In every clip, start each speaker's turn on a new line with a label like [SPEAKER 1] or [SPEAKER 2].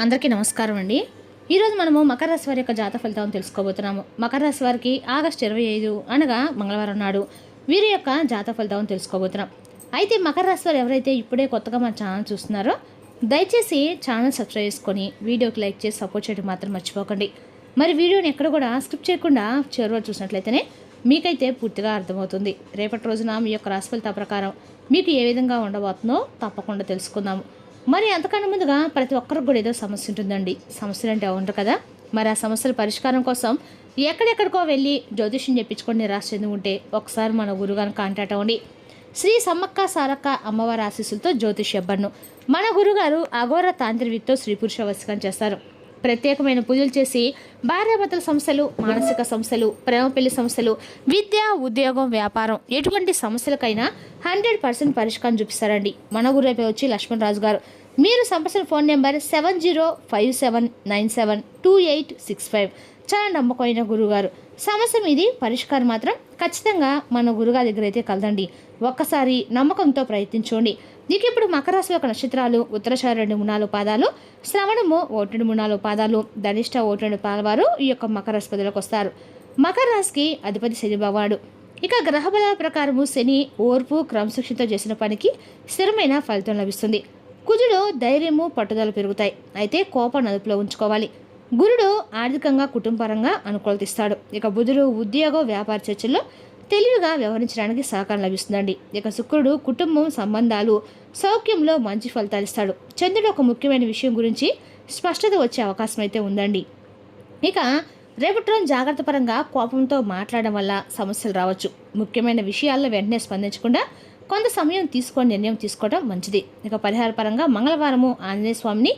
[SPEAKER 1] అందరికీ నమస్కారం అండి. ఈరోజు మనము మకర రాశి వారి యొక్క జాతక ఫలితాలను తెలుసుకోబోతున్నాము. మకర రాశి వారికి ఆగస్టు 25 అనగా మంగళవారం నాడు వీరి యొక్క జాతక ఫలితాలను తెలుసుకోబోతున్నాం. అయితే మకర రాశి వారు ఎవరైతే ఇప్పుడే కొత్తగా మన ఛానల్ చూస్తున్నారో దయచేసి ఛానల్ సబ్స్క్రైబ్ చేసుకొని వీడియోకి లైక్ చేసి సపోర్ట్ చేయడం మాత్రం మర్చిపోకండి. మరి వీడియోని ఎక్కడ కూడా స్కిప్ చేయకుండా చివరి చూసినట్లయితేనే మీకైతే పూర్తిగా అర్థమవుతుంది. రేపటి రోజున మీ యొక్క రాశి ఫలితాల ప్రకారం మీకు ఏ విధంగా ఉండబోతుందో తప్పకుండా తెలుసుకుందాము. మరి అంతకన్నా ముందుగా ప్రతి ఒక్కరికి కూడా ఏదో సమస్య ఉంటుందండి. సమస్యలు అంటే ఉండరు కదా. మరి ఆ సమస్యల పరిష్కారం కోసం ఎక్కడెక్కడికో వెళ్ళి జ్యోతిష్యం చెప్పించుకొని నిరాశ చెంది ఉంటే ఒకసారి మన గురుగారిని కాంటాక్ట్ అవ్వండి. శ్రీ సమ్మక్క సారక్క అమ్మవారి ఆశీస్సులతో జ్యోతిష్యబ్బర్ను మన గురుగారు అఘోర తాంత్రికతో స్త్రీ పురుష వశీకరణ చేస్తారు. ప్రత్యేకమైన పూజలు చేసి భార్యాభర్తల సమస్యలు, మానసిక సమస్యలు, ప్రేమ పెళ్లి సమస్యలు, విద్య, ఉద్యోగం, వ్యాపారం ఎటువంటి సమస్యలకైనా 100% పరిష్కారం చూపిస్తారండి. మన గురుపై వచ్చి లక్ష్మణరాజు గారు. మీరు సంప్రదించిన ఫోన్ నెంబర్ 7057972865. చాలా నమ్మకమైన గురుగారు. సమస్య మీది, పరిష్కారం మాత్రం ఖచ్చితంగా మన గురుగారి దగ్గర అయితే కలదండి. ఒక్కసారి నమ్మకంతో ప్రయత్నించండి. నీకు ఇప్పుడు మకర రాశి యొక్క నక్షత్రాలు ఉత్తరాషాఢ 2 3 4 పాదాలు, శ్రవణము 1 2 3 4 పాదాలు, ధనిష్ట 1 2 పాదాల వారు ఈ యొక్క మకర రాశి పదవిలోకి వస్తారు. మకర రాశికి అధిపతి శని భగవానుడు. ఇక గ్రహ బలాల ప్రకారము శని ఓర్పు క్రమశిక్షణతో చేసిన పనికి స్థిరమైన ఫలితం లభిస్తుంది. కుజుడు ధైర్యము పట్టుదల పెరుగుతాయి. అయితే కోపం అదుపులో ఉంచుకోవాలి. గురుడు ఆర్థికంగా కుటుంబపరంగా అనుకూలత ఇస్తాడు. ఇక బుధుడు ఉద్యోగ వ్యాపార చర్చల్లో తెలివిగా వ్యవహరించడానికి సహకారం లభిస్తుందండి. ఇక శుక్రుడు కుటుంబం, సంబంధాలు, సౌఖ్యంలో మంచి ఫలితాలు ఇస్తాడు. చంద్రుడు ఒక ముఖ్యమైన విషయం గురించి స్పష్టత వచ్చే అవకాశం అయితే ఉందండి. ఇక రేపటి రోజు జాగ్రత్త పరంగా కోపంతో మాట్లాడడం వల్ల సమస్యలు రావచ్చు. ముఖ్యమైన విషయాల్లో వెంటనే స్పందించకుండా కొంత సమయం తీసుకొని నిర్ణయం తీసుకోవడం మంచిది. ఇక పరిహార పరంగా మంగళవారము ఆంజనేయ స్వామిని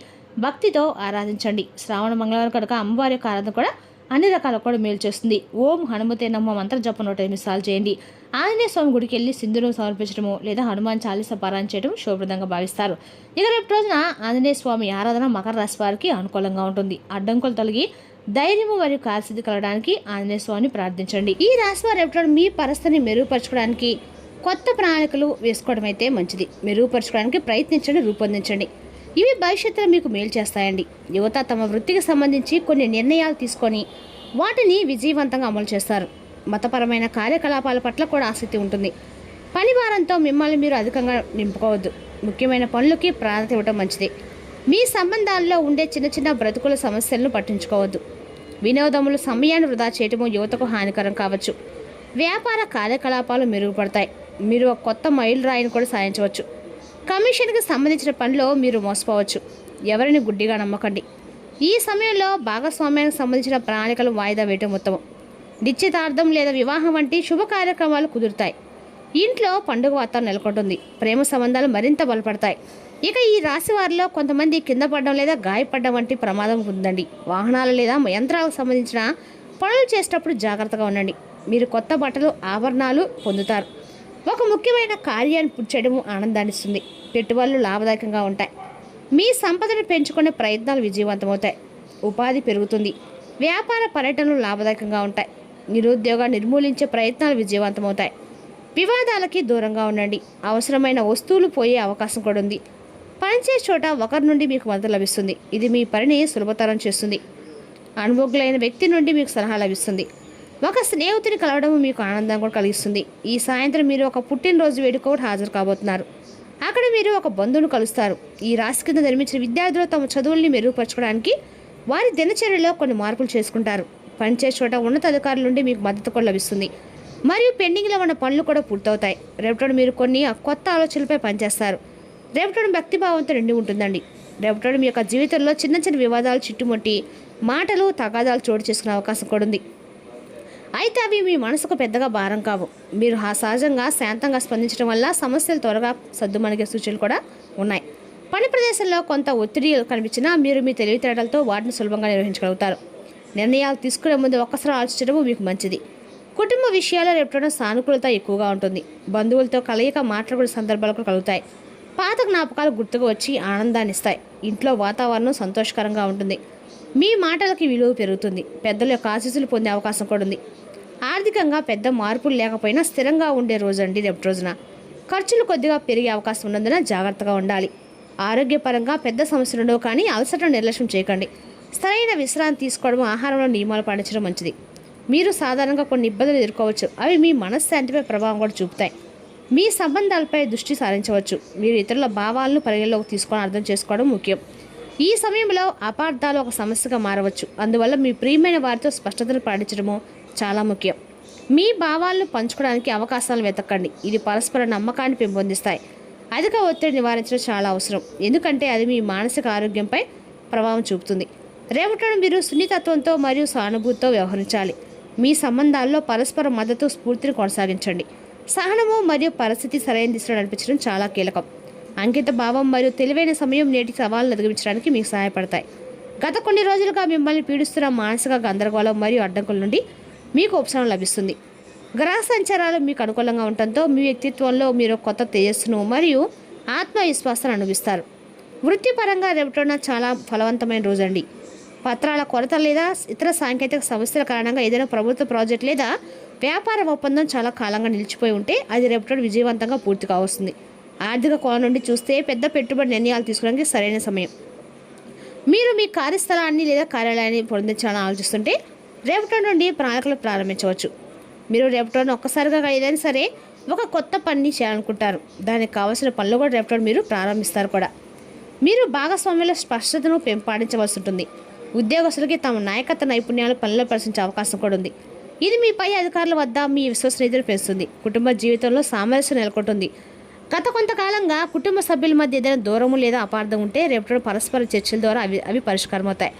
[SPEAKER 1] భక్తితో ఆరాధించండి. శ్రావణ మంగళవారం కనుక అమ్మవారి యొక్క ఆరాధన కూడా అన్ని రకాల కూడా మేలు చేస్తుంది. ఓం హనుమతే నమః మంత్ర జపం 108 సార్లు చేయండి. ఆంజనేయ స్వామి గుడికి వెళ్ళి సింధూరం సమర్పించడము లేదా హనుమాన్ చాలీసా పారాయణ చేయడం శుభప్రదంగా భావిస్తారు. ఇక రేపు రోజున ఆంజనేయ స్వామి ఆరాధన మకర రాశి వారికి అనుకూలంగా ఉంటుంది. అడ్డంకులు తొలగి ధైర్యము మరియు కార్యసిద్ధి కలగడానికి ఆంజనేయ స్వామిని ప్రార్థించండి. ఈ రాశి వారు రేపు మీ పరిస్థితిని మెరుగుపరచుకోవడానికి కొత్త ప్రణాళికలు వేసుకోవడం అయితే మంచిది. మెరుగుపరచుకోవడానికి ప్రయత్నించండి, రూపొందించండి. ఇవి భవిష్యత్తులో మీకు మేలు చేస్తాయండి. యువత తమ వృత్తికి సంబంధించి కొన్ని నిర్ణయాలు తీసుకొని వాటిని విజయవంతంగా అమలు చేస్తారు. మతపరమైన కార్యకలాపాల పట్ల కూడా ఆసక్తి ఉంటుంది. పని భారంతో మిమ్మల్ని మీరు అధికంగా నింపుకోవద్దు. ముఖ్యమైన పనులకి ప్రాధాన్యత ఇవ్వడం మంచిది. మీ సంబంధాల్లో ఉండే చిన్న చిన్న బ్రతుకుల సమస్యలను పట్టించుకోవద్దు. వినోదములు సమయాన్ని వృధా చేయటము యువతకు హానికరం కావచ్చు. వ్యాపార కార్యకలాపాలు మెరుగుపడతాయి. మీరు ఒక కొత్త మైలురాయిని కూడా సాధించవచ్చు. కమిషన్కి సంబంధించిన పనిలో మీరు మోసపోవచ్చు. ఎవరిని గుడ్డిగా నమ్మకండి. ఈ సమయంలో భాగస్వామ్యానికి సంబంధించిన ప్రణాళికలు వాయిదా వేయటం ఉత్తమం. నిశ్చితార్థం లేదా వివాహం వంటి శుభ కార్యక్రమాలు కుదురుతాయి. ఇంట్లో పండుగ వాతావరణం నెలకొంటుంది. ప్రేమ సంబంధాలు మరింత బలపడతాయి. ఇక ఈ రాశి వారిలో కొంతమంది కింద పడడం లేదా గాయపడడం వంటి ప్రమాదం ఉందండి. వాహనాలు లేదా యంత్రాలకు సంబంధించిన పనులు చేసేటప్పుడు జాగ్రత్తగా ఉండండి. మీరు కొత్త బట్టలు, ఆభరణాలు పొందుతారు. ఒక ముఖ్యమైన కార్యాన్ని పూర్తి చేయడం ఆనందాన్ని ఇస్తుంది. పెట్టుబడులు లాభదాయకంగా ఉంటాయి. మీ సంపదను పెంచుకునే ప్రయత్నాలు విజయవంతమవుతాయి. ఉపాధి పెరుగుతుంది. వ్యాపార పర్యటనలు లాభదాయకంగా ఉంటాయి. నిరుద్యోగాన్ని నిర్మూలించే ప్రయత్నాలు విజయవంతమవుతాయి. వివాదాలకి దూరంగా ఉండండి. అవసరమైన వస్తువులు పోయే అవకాశం కూడా ఉంది. పనిచేసే చోట ఒకరి నుండి మీకు మద్దతు లభిస్తుంది. ఇది మీ పనిని సులభతరం చేస్తుంది. అనుభవజ్ఞులైన వ్యక్తి నుండి మీకు సలహా లభిస్తుంది. ఒక స్నేహితుని కలవడం మీకు ఆనందం కూడా కలిగిస్తుంది. ఈ సాయంత్రం మీరు ఒక పుట్టినరోజు వేడుకకు హాజరు కాబోతున్నారు. అక్కడ మీరు ఒక బంధువును కలుస్తారు. ఈ రాశి కింద నిర్మించిన విద్యార్థులు తమ చదువుల్ని మెరుగుపరచుకోవడానికి వారి దినచర్యలో కొన్ని మార్పులు చేసుకుంటారు. పనిచేసే చోట ఉన్నతాధికారుల నుండి మీకు మద్దతు కూడా లభిస్తుంది. మరియు పెండింగ్లో ఉన్న పనులు కూడా పూర్తవుతాయి. రేపటి మీరు కొన్ని కొత్త ఆలోచనలపై పనిచేస్తారు. రేపటి భక్తిభావంతో నిండి ఉంటుందండి. రేపటి మీ యొక్క జీవితంలో చిన్న చిన్న వివాదాలు చుట్టుముట్టి మాటలు తగాదాలు చోటు చేసుకునే అవకాశం కూడా ఉంది. అయితే అవి మీ మనసుకు పెద్దగా భారం కావు. మీరు సహజంగా శాంతంగా స్పందించడం వల్ల సమస్యలు త్వరగా సద్దుమణిగే సూచనలు కూడా ఉన్నాయి. పని ప్రదేశంలో కొంత ఒత్తిడి కనిపించినా మీరు మీ తెలివితేటలతో వాటిని సులభంగా నిర్వహించగలుగుతారు. నిర్ణయాలు తీసుకునే ముందు ఒక్కసారి ఆలోచించడం మీకు మంచిది. కుటుంబ విషయాల్లో రేపటి సానుకూలత ఎక్కువగా ఉంటుంది. బంధువులతో కలయిక మాట్లాడుకునే సందర్భాలు కూడా కలుగుతాయి. పాత జ్ఞాపకాలు గుర్తుకు వచ్చి ఆనందాన్ని ఇస్తాయి. ఇంట్లో వాతావరణం సంతోషకరంగా ఉంటుంది. మీ మాటలకి విలువ పెరుగుతుంది. పెద్దల యొక్క ఆశీస్సులు పొందే అవకాశం కూడా ఉంది. ఆర్థికంగా పెద్ద మార్పులు లేకపోయినా స్థిరంగా ఉండే రోజు అండి రేపటి రోజున. ఖర్చులు కొద్దిగా పెరిగే అవకాశం ఉన్నందున జాగ్రత్తగా ఉండాలి. ఆరోగ్యపరంగా పెద్ద సమస్యలు ఉండవు, కానీ అలసటను నిర్లక్ష్యం చేయకండి. సరైన విశ్రాంతి తీసుకోవడం, ఆహారంలో నియమాలు పాటించడం మంచిది. మీరు సాధారణంగా కొన్ని ఇబ్బందులు ఎదుర్కోవచ్చు, అవి మీ మనశ్శాంతిపై ప్రభావం కూడా చూపుతాయి. మీ సంబంధాలపై దృష్టి సారించవచ్చు. మీరు ఇతరుల భావాలను పరిగణలోకి తీసుకొని అర్థం చేసుకోవడం ముఖ్యం. ఈ సమయంలో అపార్థాలు ఒక సమస్యగా మారవచ్చు, అందువల్ల మీ ప్రియమైన వారితో స్పష్టతను పాటించడము చాలా ముఖ్యం. మీ భావాలను పంచుకోవడానికి అవకాశాలను వెతకండి, ఇది పరస్పర నమ్మకాన్ని పెంపొందిస్తాయి. అధిక ఒత్తిడి నివారించడం చాలా అవసరం, ఎందుకంటే అది మీ మానసిక ఆరోగ్యంపై ప్రభావం చూపుతుంది. రేపటి మీరు సున్నితత్వంతో మరియు సానుభూతితో వ్యవహరించాలి. మీ సంబంధాల్లో పరస్పర మద్దతు, స్ఫూర్తిని కొనసాగించండి. సహనము మరియు పరిస్థితి సరైన దిశలో నడిపించడం చాలా కీలకం. అంకిత భావం మరియు తెలివైన సమయం నేటి సవాళ్ళను అధిగమించడానికి మీకు సహాయపడతాయి. గత కొన్ని రోజులుగా మిమ్మల్ని పీడిస్తున్న మానసిక గందరగోళం మరియు అడ్డంకుల నుండి మీకు ఉపశమనం లభిస్తుంది. గ్రహ సంచారాలు మీకు అనుకూలంగా ఉండటంతో మీ వ్యక్తిత్వంలో మీరు కొత్త తేజస్సును మరియు ఆత్మవిశ్వాసాన్ని అనుభవిస్తారు. వృత్తిపరంగా రేపటిన చాలా ఫలవంతమైన రోజండి. పత్రాల కొరత లేదా ఇతర సాంకేతిక సమస్యల కారణంగా ఏదైనా ప్రభుత్వ ప్రాజెక్ట్ లేదా వ్యాపార ఒప్పందం చాలా కాలంగా నిలిచిపోయి ఉంటే అది రేపటి విజయవంతంగా పూర్తి కావస్తుంది. ఆర్థిక కోణం నుండి చూస్తే పెద్ద పెట్టుబడి నిర్ణయాలు తీసుకోవడానికి సరైన సమయం. మీరు మీ కార్యస్థలాన్ని లేదా కార్యాలయాన్ని పొందించాలని ఆలోచిస్తుంటే రేపటి నుండి ప్రణాళికలు ప్రారంభించవచ్చు. మీరు రేపటి ఒక్కసారిగా ఏదైనా సరే ఒక కొత్త పనిని చేయాలనుకుంటారు, దానికి కావాల్సిన పనులు కూడా రేపటి మీరు ప్రారంభిస్తారు కూడా. మీరు భాగస్వామ్యంలో స్పష్టతను పెంపొందించవలసి ఉంటుంది. ఉద్యోగస్తులకి తమ నాయకత్వ నైపుణ్యాలు పనిలో ప్రదర్శించే అవకాశం కూడా ఉంది. ఇది మీ పై అధికారుల వద్ద మీ విశ్వసనీయతను పెంచుతుంది. కుటుంబ జీవితంలో సామరస్యం నెలకొంటుంది. గత కొంతకాలంగా కుటుంబ సభ్యుల మధ్య ఏదైనా దూరము లేదా అపార్థం ఉంటే రేపటి పరస్పర చర్చల ద్వారా అవి పరిష్కారం అవుతాయి.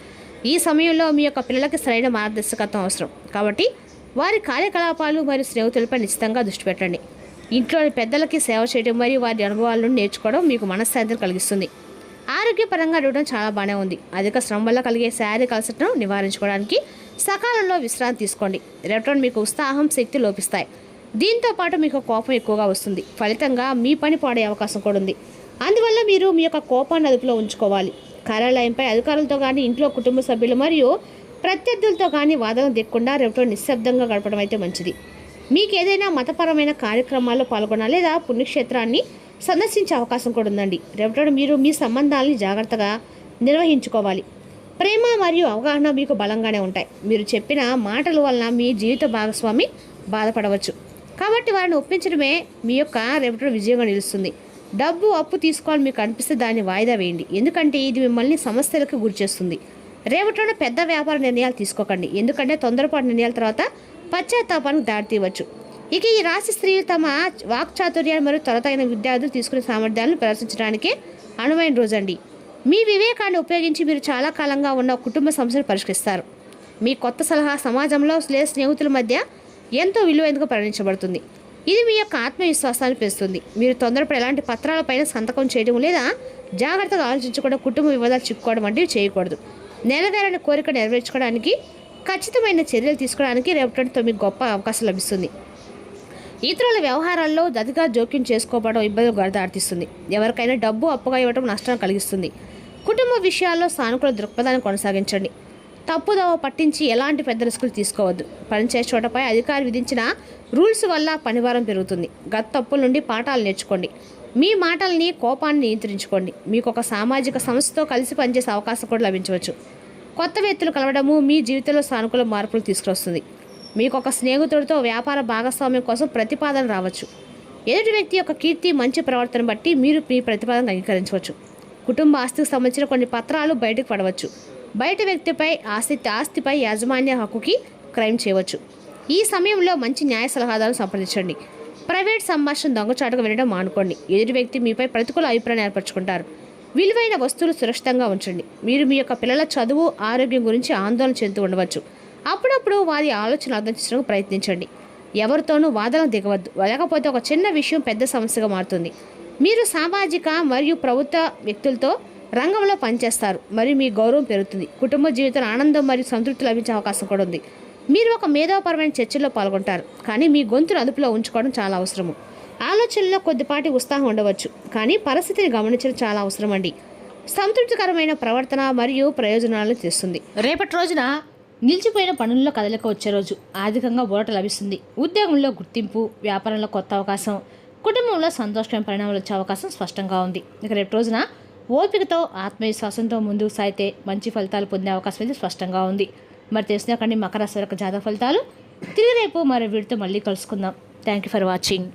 [SPEAKER 1] ఈ సమయంలో మీ యొక్క పిల్లలకి సరైన మార్గదర్శకత్వం అవసరం, కాబట్టి వారి కార్యకలాపాలు మరియు స్నేహితులపై నిశ్చితంగా దృష్టి పెట్టండి. ఇంట్లోని పెద్దలకి సేవ చేయడం మరియు వారి అనుభవాల నుండి నేర్చుకోవడం మీకు మనశ్శాంతిని కలిగిస్తుంది. ఆరోగ్యపరంగా అడగడం చాలా బాగానే ఉంది. అధిక శ్రమ వల్ల కలిగే శారీరక అలసటను నివారించుకోవడానికి సకాలంలో విశ్రాంతి తీసుకోండి. రేపటి మీకు ఉత్సాహం, శక్తి లోపిస్తాయి. దీంతో పాటు మీకు కోపం ఎక్కువగా వస్తుంది. ఫలితంగా మీ పని పాడే అవకాశం కూడా ఉంది. అందువల్ల మీరు మీ యొక్క కోపాన్ని అదుపులో ఉంచుకోవాలి. కార్యాలయంపై అధికారులతో కానీ, ఇంట్లో కుటుంబ సభ్యులు మరియు ప్రత్యర్థులతో కానీ వాదన దిక్కకుండా రేపటి నిశ్శబ్దంగా గడపడం అయితే మంచిది. మీకు ఏదైనా మతపరమైన కార్యక్రమాల్లో పాల్గొనాలి లేదా పుణ్యక్షేత్రాన్ని సందర్శించే అవకాశం కూడా ఉందండి. రేపటి మీరు మీ సంబంధాలని జాగ్రత్తగా నిర్వహించుకోవాలి. ప్రేమ మరియు అవగాహన మీకు బలంగానే ఉంటాయి. మీరు చెప్పిన మాటల వలన మీ జీవిత భాగస్వామి బాధపడవచ్చు, కాబట్టి వారిని ఒప్పించడమే మీ యొక్క రేపటి విజయంగా నిలుస్తుంది. డబ్బు అప్పు తీసుకోవాలని మీకు అనిపిస్తే దాన్ని వాయిదా వేయండి, ఎందుకంటే ఇది మిమ్మల్ని సమస్యలకు గురిచేస్తుంది. రేపటిలో పెద్ద వ్యాపార నిర్ణయాలు తీసుకోకండి, ఎందుకంటే తొందరపాటు నిర్ణయాల తర్వాత పశ్చాత్తాపానికి దారితీయవచ్చు. ఇక ఈ రాశి స్త్రీలు తమ వాక్చాతుర్యాన్ని మరియు త్వరతగిన విద్యార్థులు తీసుకునే సామర్థ్యాలను ప్రదర్శించడానికి అనువైన రోజండి. మీ వివేకాన్ని ఉపయోగించి మీరు చాలా కాలంగా ఉన్న కుటుంబ సమస్యలు పరిష్కరిస్తారు. మీ కొత్త సలహా సమాజంలో లేదా స్నేహితుల మధ్య ఎంతో విలువైనదిగా పరిగణించబడుతుంది. ఇది మీ యొక్క ఆత్మవిశ్వాసాన్ని పెంచుతుంది. మీరు తొందరపడి ఎలాంటి పత్రాలపైన సంతకం చేయడం లేదా జాగ్రత్తగా ఆలోచించకుండా కుటుంబ వివాదాలు చిక్కుకోవడం వంటివి చేయకూడదు. నెరవేరని కోరిక నెరవేర్చుకోవడానికి ఖచ్చితమైన చర్యలు తీసుకోవడానికి రేపటితో మీకు గొప్ప అవకాశం లభిస్తుంది. ఇతరుల వ్యవహారాల్లో అతిగా జోక్యం చేసుకోవడం ఇబ్బందులు దారితీస్తుంది. ఎవరికైనా డబ్బు అప్పుగా ఇవ్వడం నష్టం కలిగిస్తుంది. కుటుంబ విషయాల్లో సానుకూల దృక్పథాన్ని కొనసాగించండి. తప్పుదోవ పట్టించి ఎలాంటి పెద్ద రిస్కులు తీసుకోవద్దు. పనిచేసే చోటపై అధికారి విధించిన రూల్స్ వల్ల పనిభారం పెరుగుతుంది. గత తప్పుల నుండి పాఠాలు నేర్చుకోండి. మీ మాటల్ని, కోపాన్ని నియంత్రించుకోండి. మీకు ఒక సామాజిక సంస్థతో కలిసి పనిచేసే అవకాశం కూడా లభించవచ్చు. కొత్త వ్యక్తులు కలవడము మీ జీవితంలో సానుకూల మార్పులు తీసుకొస్తుంది. మీకు ఒక స్నేహితుడితో వ్యాపార భాగస్వామ్యం కోసం ప్రతిపాదన రావచ్చు. ఎదుటి వ్యక్తి యొక్క కీర్తి, మంచి ప్రవర్తన బట్టి మీరు మీ ప్రతిపాదన అంగీకరించవచ్చు. కుటుంబ ఆస్తికి సంబంధించిన కొన్ని పత్రాలు బయటకు పడవచ్చు. బయట వ్యక్తిపై ఆస్తిపై యాజమాన్య హక్కుకి క్రైమ్ చేయవచ్చు. ఈ సమయంలో మంచి న్యాయ సలహాదారులను సంప్రదించండి. ప్రైవేట్ సంభాషణ దొంగచాటుగా వినడం మానుకోండి. ఎదుటి వ్యక్తి మీపై ప్రతికూల అభిప్రాయం ఏర్పరచుకుంటారు. విలువైన వస్తువులు సురక్షితంగా ఉంచండి. మీరు మీ యొక్క పిల్లల చదువు, ఆరోగ్యం గురించి ఆందోళన చెందుతూ ఉండవచ్చు. అప్పుడప్పుడు వారి ఆలోచన అర్థం చేసుకోవడానికి ప్రయత్నించండి. ఎవరితోనూ వాదన దిగవద్దు, లేకపోతే ఒక చిన్న విషయం పెద్ద సమస్యగా మారుతుంది. మీరు సామాజిక మరియు ప్రభుత్వ వ్యక్తులతో రంగంలో పనిచేస్తారు మరియు మీ గౌరవం పెరుగుతుంది. కుటుంబ జీవితంలో ఆనందం మరియు సంతృప్తి లభించే అవకాశం కూడా ఉంది. మీరు ఒక మేధోపరమైన చర్చల్లో పాల్గొంటారు, కానీ మీ గొంతును అదుపులో ఉంచుకోవడం చాలా అవసరము. ఆలోచనలో కొద్దిపాటి ఉత్సాహం ఉండవచ్చు, కానీ పరిస్థితిని గమనించడం చాలా అవసరం అండి. సంతృప్తికరమైన ప్రవర్తన మరియు ప్రయోజనాలను తెస్తుంది. రేపటి రోజున నిలిచిపోయిన పనుల్లో కదలిక వచ్చే రోజు. ఆర్థికంగా ఊరట లభిస్తుంది. ఉద్యోగంలో గుర్తింపు, వ్యాపారంలో కొత్త అవకాశం, కుటుంబంలో సంతోషమైన పరిణామాలు వచ్చే అవకాశం స్పష్టంగా ఉంది. ఇక రేపు రోజున ఓపికతో ఆత్మవిశ్వాసంతో ముందుకు సాగితే మంచి ఫలితాలు పొందే అవకాశం అయితే స్పష్టంగా ఉంది. మరి తెలిసినాకండి మకర రాశి యొక్క జాతక ఫలితాలు. తిరిగి రేపు మరో వీడితో మళ్ళీ కలుసుకుందాం. Thank you for watching.